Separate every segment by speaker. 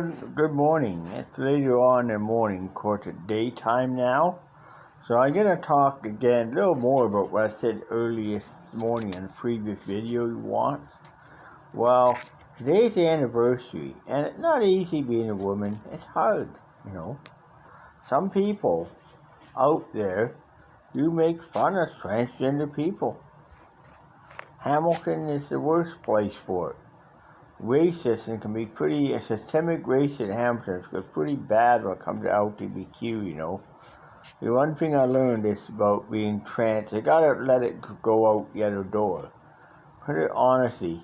Speaker 1: Good morning. It's later on in the morning, of course, it's daytime now. So I'm going to talk again a little more about what I said earlier this morning in the previous video you watched. Well, today's the anniversary, and it's not easy being a woman. It's hard, you know. Some people out there do make fun of transgender people. Hamilton is the worst place for it. Racism can be pretty, a systemic racism in Hamilton is pretty bad when it comes to LGBTQ, you know. The one thing I learned is about being trans, you gotta let it go out the other door. Put it honestly,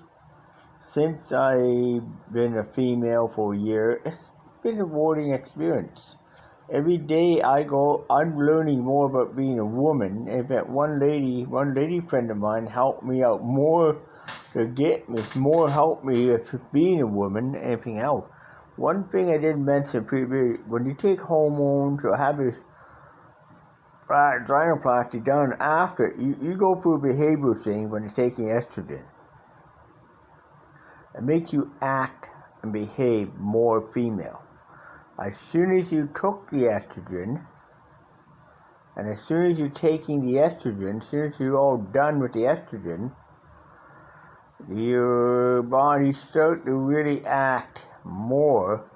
Speaker 1: since I've been a female for a year, it's been a rewarding experience. Every day I'm learning more about being a woman. In fact, one lady friend of mine helped me out more to get me, more help me with being a woman than anything else. One thing I didn't mention previously, when you take hormones or have this rhinoplasty done after, you go through a behavioral thing when you're taking estrogen. It makes you act and behave more female. As soon as you took the estrogen, and as soon as you're taking the estrogen, as soon as you're all done with the estrogen, your body starts to really act more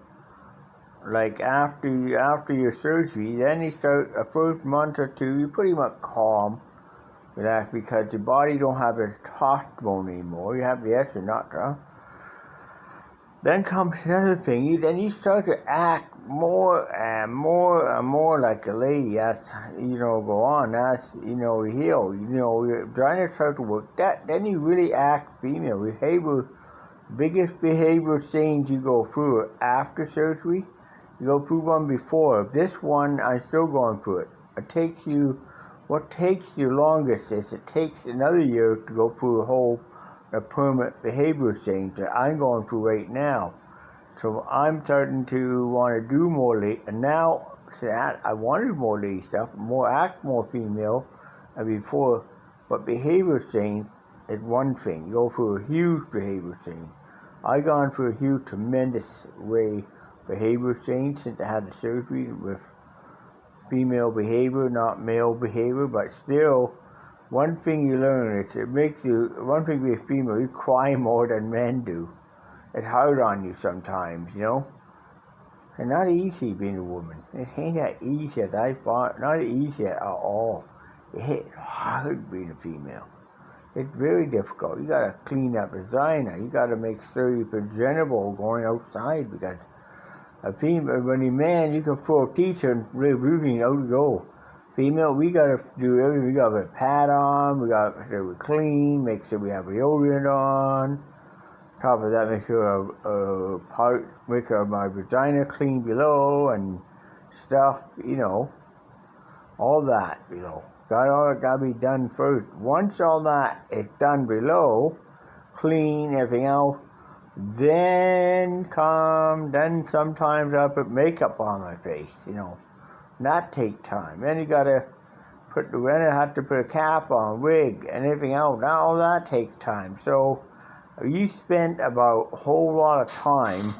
Speaker 1: like after your surgery. Then you start, a first month or two, you're pretty much calm with that because your body don't have the testosterone anymore. You have the estrogen, not the. Then comes another thing, then you start to act more and more like a lady as, go on, as, you heal, your vagina starts to work, then you really act female. Biggest behavior change you go through after surgery, you go through one before. This one, I'm still going through it. What takes you longest is it takes another year to go through a permanent behavior change that I'm going through right now. So I'm starting to want to do more late, and now I wanted more lady stuff, act more female than before. But behavior change is one thing. You go through a huge behavior change. I've gone through a huge, tremendous way behavior change since I had the surgery with female behavior, not male behavior, but still. One thing you learn is one thing being female, you cry more than men do. It's hard on you sometimes, you know. It's not easy being a woman. It ain't that easy as I thought, not easy at all. It's hard being a female. It's very difficult. You gotta clean up vagina. You gotta make sure you're presentable going outside because a female, when you're a man, you can throw a t-shirt and really out you go. Female, we gotta do everything. We gotta put a pad on. We gotta make sure we're clean. Make sure we have deodorant on. Top of that, make sure my vagina clean below and stuff. All that. Gotta be done first. Once all that is done below, clean everything else, then sometimes I put makeup on my face. That takes time. Then you gotta have to put a cap on, wig, and everything else. Now all that takes time. So you spend about a whole lot of time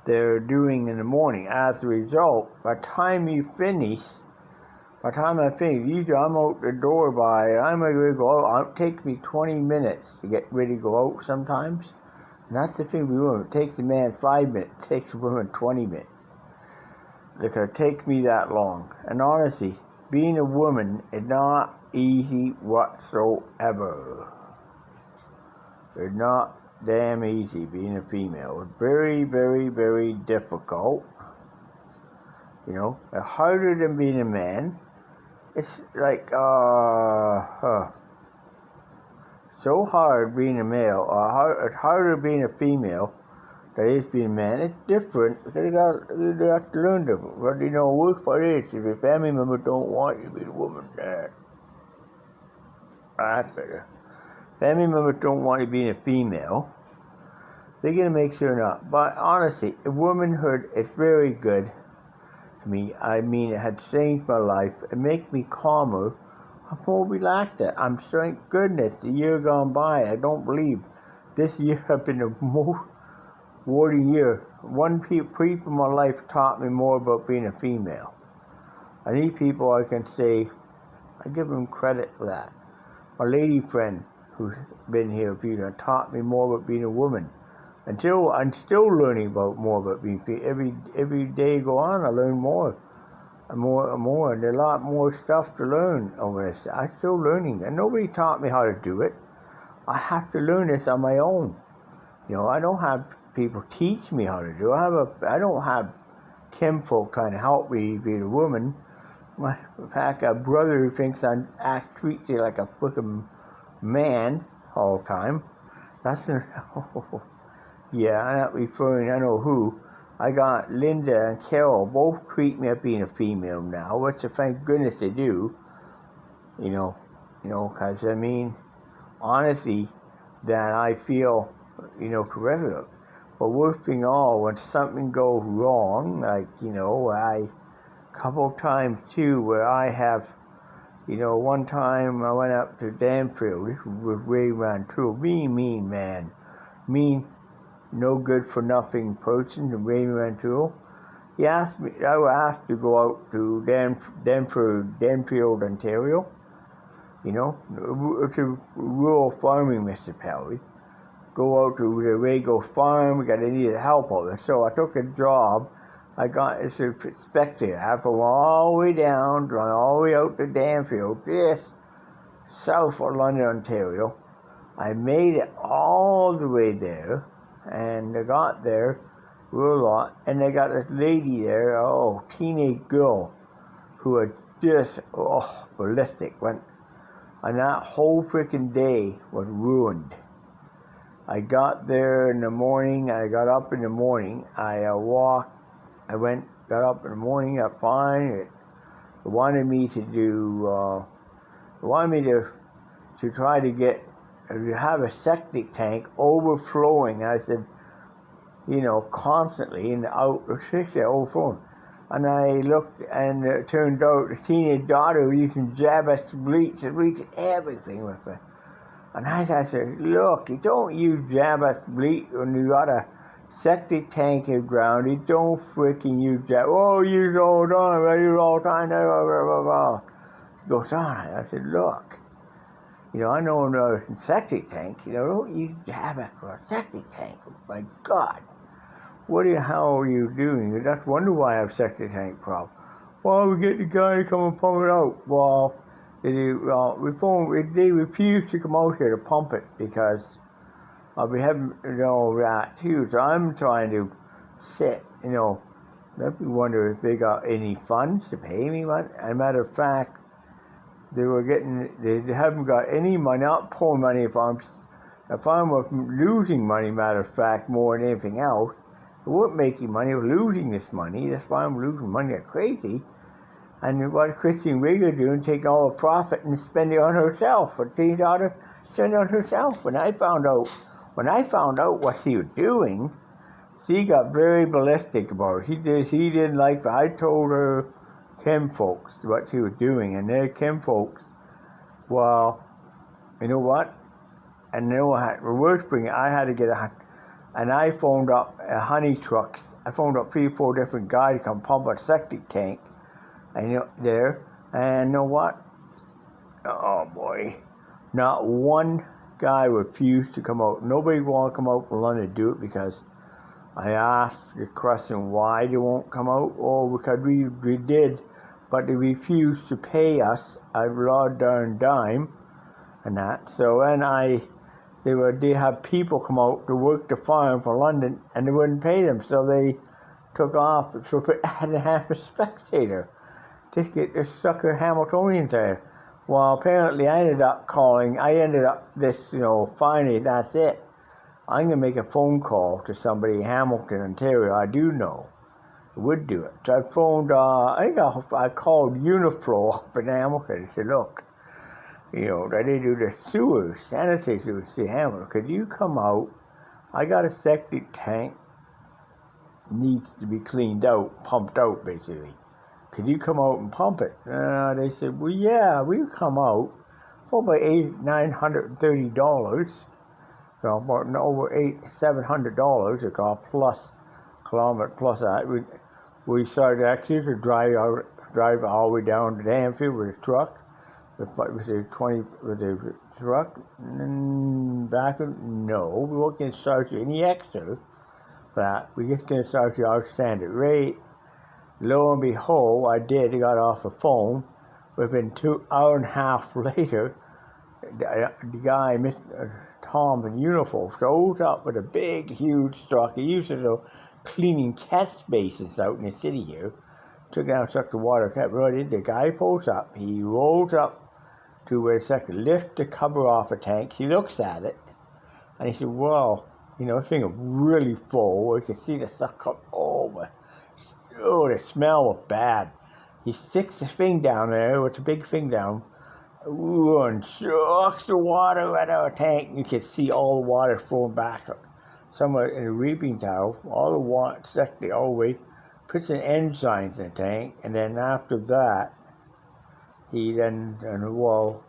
Speaker 1: they're doing in the morning. As a result, by the time I finish, usually I'm out the door I'm ready to go out. It takes me 20 minutes to get ready to go out sometimes. And that's the thing with women. It takes a man 5 minutes. It takes a woman 20 minutes. It could take me that long. And honestly, being a woman is not easy whatsoever. It's not damn easy being a female. It's very, very, very difficult. It's harder than being a man. It's like, so hard being a male. It's harder being a female. That is being a man. It's different because you have to learn different. But worst part is if your family members don't want you to be a woman, that's better. Family members don't want you being a female. They're gonna make sure not. But honestly, womanhood is very good to me. I mean, it had changed my life. It makes me calmer. I'm more relaxed. Thank goodness the year gone by. I don't believe this year I've been the most 40 years, people in my life taught me more about being a female. And these people, I can say, I give them credit for that. My lady friend, who's been here a few times, taught me more about being a woman. Until I'm still learning more about being female. Every day go on, I learn more and more and more. And there's a lot more stuff to learn over this. I'm still learning, and nobody taught me how to do it. I have to learn this on my own. I don't have people teach me how to do it. I don't have kinfolk trying to help me be a woman. In fact, a brother who thinks I treat you like a fucking man all the time. That's yeah, I'm not referring. I know who. I got Linda and Carol both treat me as being a female now, which thank goodness they do. Because honestly, that I feel, terrific. But worst thing all, when something goes wrong, like, couple times too, where I have, one time I went up to Danfield. This was Ray Rantoul, mean man, no good for nothing person, Ray Rantoul. He asked me, I was asked to go out to Danfield, Ontario. It's a rural farming municipality. Go out to the Ragos farm, I needed help out there. So I took a job. I got as a spectator. I have to go all the way down, run all the way out to Danfield, just south of London, Ontario. I made it all the way there, and I got there, and they got this lady there, teenage girl, who was just, ballistic. And that whole freaking day was ruined. I got there in the morning, I got up in the morning, got up in the morning, I find it. They wanted me to do, to try to have a septic tank overflowing. I said, constantly, and overflowing. And I looked, and it turned out the teenage daughter was using Jabez bleach and bleached everything with it. And I said, look, you don't use Jabez bleach when you got a septic tank in the ground. You don't freaking use that. Use it all the time. I use it all the time. Blah, blah, blah, blah. He goes on. I said, look, I know another septic tank. Don't use Jabez for a septic tank. Oh, my God. What the hell are you doing? That's wonder why I have septic tank problem. Well, we get the guy to come and pump it out. Well, they refuse to come out here to pump it because we haven't, that too. So I'm trying to sit, let me wonder if they got any funds to pay me money. As a matter of fact, they haven't got any money, not pulling money if I'm losing money, matter of fact, more than anything else. They weren't making money, we're losing this money. That's why I'm losing money like crazy. And what Christine Rigger doing, take all the profit and spend it on herself. But she daughter spend it on herself. When I found out what she was doing, she got very ballistic about it. She didn't like it. I told her kinfolks what she was doing, and their kinfolks, well, you know what? And the worst thing, I had to get and I phoned up Honey Trucks. I phoned up 3 or 4 different guys to come pump a septic tank. And there, and you know what? Oh boy, not one guy refused to come out. Nobody wanted to come out from London to do it because I asked the question why they won't come out. Because we did, but they refused to pay us a raw darn dime, and that. So then they have people come out to work the farm for London, and they wouldn't pay them, so they took off. So I had to have a spectator. Just get the sucker Hamiltonians there. Well, apparently I ended up finally, that's it. I'm going to make a phone call to somebody in Hamilton, Ontario, I do know, would do it. So I phoned, I called Uniflow up in Hamilton and said, look, they do the sewers, sanitation sewers in Hamilton. Could you come out? I got a septic tank, needs to be cleaned out, pumped out, basically. Could you come out and pump it? They said, well, yeah, we'll come out for about $930. So about over $700 it cost plus kilometer plus that. We started actually to drive all the way down to Danfield with a truck, with the truck. Back no, we weren't going to charge you any extra for that. We just going to charge you our standard rate. Lo and behold, I got off the phone. Within 2 hours and a half later, the guy, Mr. Tom in uniform, shows up with a big, huge truck. He used to do cleaning test basins out in the city here. Took down, sucked the water, kept running. The guy pulls up. He rolls up to where the second lift the cover off a tank. He looks at it, and he said, "Well, the thing was really full. You could see the stuff come over. Oh, the smell was bad." He sticks his thing down there with the big thing down, and sucks the water out of a tank. You can see all the water flowing back somewhere in a reaping towel. All the water sucked all the way, puts an enzymes in the tank, and then after that, he then, and it was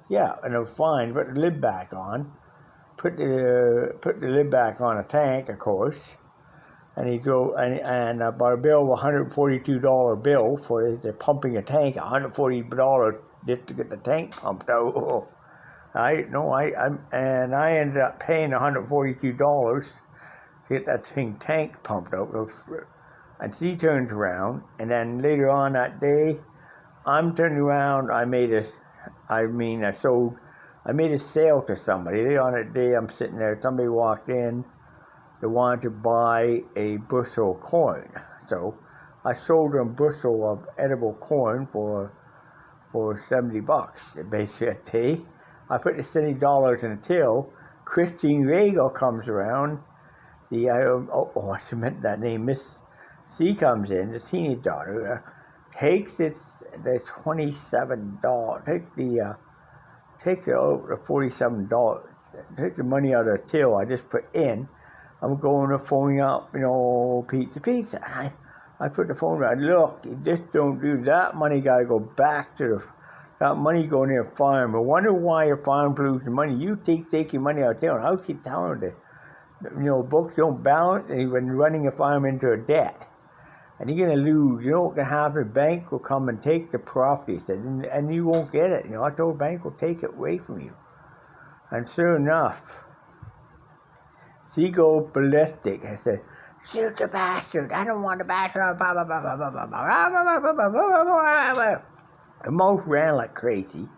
Speaker 1: fine, put the lid back on. Put the lid back on a tank, of course. And he drove, and about a bill of $142 bill for the pumping a tank, $140 just to get the tank pumped out. I ended up paying $142 to get that tank pumped out. And she turns around, and then later on that day, I'm turning around. I made a sale to somebody. Later on that day, I'm sitting there. Somebody walked in. They wanted to buy a bushel of corn, so I sold them a bushel of edible corn for $70 basically a day. I put the $70 in a till. Christine Regal comes around. I meant that name. Miss C comes in, the teenage daughter, takes the $27. Takes the $47. Take the money out of the till I just put in. I'm going to phone up, pizza. And I put the phone down. Look, you just don't do that. Money got to go back to that money going in a farm. I wonder why your farm loses money. You take your money out there. And I keep telling them books don't balance, and you've been running a farm into a debt. And you're going to lose. You know what's going to happen? The bank will come and take the property, and you won't get it. I told the bank will take it away from you. And sure enough, she goes ballistic. I said, "Shoot the bastard! I don't want the bastard!" Blah, blah, blah, blah, blah, blah, blah. The mouse ran like crazy.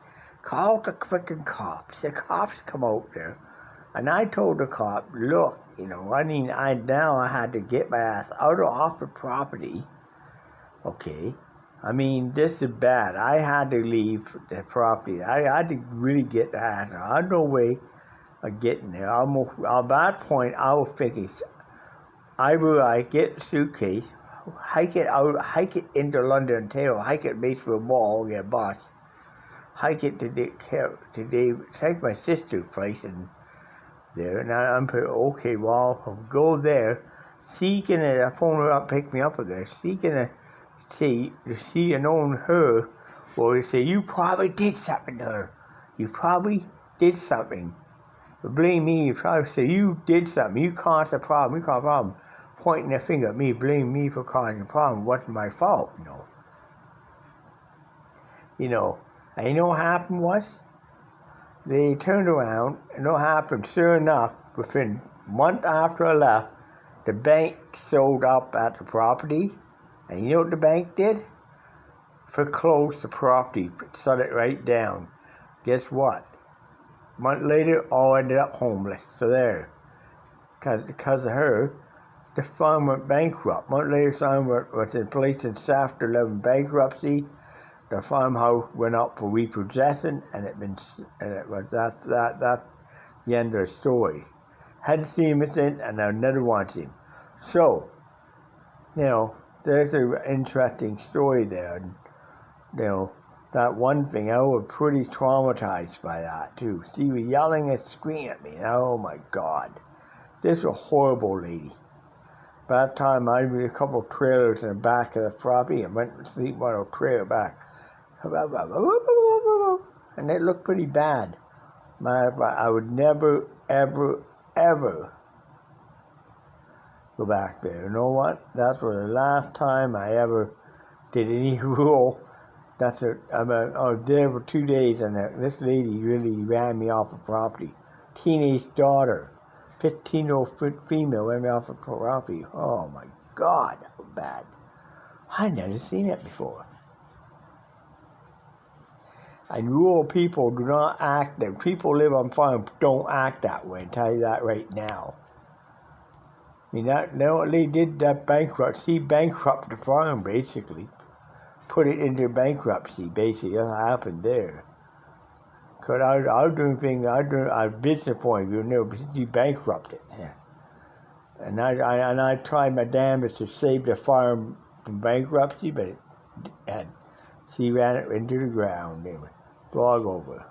Speaker 1: Called the freaking cops. The cops come out there. And I told the cop, "Look, I had to get my ass off the property. Okay. This is bad. I had to leave the property. I had to really get the ass out. I had no way of getting there. At that point, I was thinking, I get the suitcase, hike it into London, Ontario, hike it Batesville Mall, get a bus, hike it take my sister's place and there. And I'm thinking, okay, well, I'll go there. She can phone her up, pick me up again. She can see and knowing her, or say, you probably did something to her. You probably did something. But blame me. You probably say, you did something. You caused a problem. Pointing their finger at me, blame me for causing the problem. It wasn't my fault, And you know what happened was? They turned around, and what happened, sure enough, within a month after I left, the bank showed up at the property, and you know what the bank did? Foreclosed the property, shut it right down. Guess what? A month later, all ended up homeless. So there. Because of her, the farm went bankrupt. A month later, the farm was in place in Chapter 11 bankruptcy. The farmhouse went up for repossession, and that's the end of the story. Hadn't seen him since, and I never want to see him. So, there's an interesting story there. And, that one thing, I was pretty traumatized by that too. She was yelling and screaming at me. Oh my God, this was a horrible lady. By that time, I had a couple of trailers in the back of the property, and went to sleep on a trailer back. And it looked pretty bad. I would never, ever, ever go back there. You know what? That's the last time I ever did any rule. I was there for 2 days, and this lady really ran me off the property. Teenage daughter, 15-year-old female, ran me off the property. Oh my God, how bad. I'd never seen it before. And rural people do not act that people live on farms don't act that way. I tell you that right now. I mean they did that bankruptcy, bankrupt the farm basically, put it into bankruptcy basically. That's what happened there. Cause I was doing things, I was doing a business point of view, and you bankrupted. Yeah. And I tried my damnedest to save the farm from bankruptcy, but she ran it into the ground. They would log over.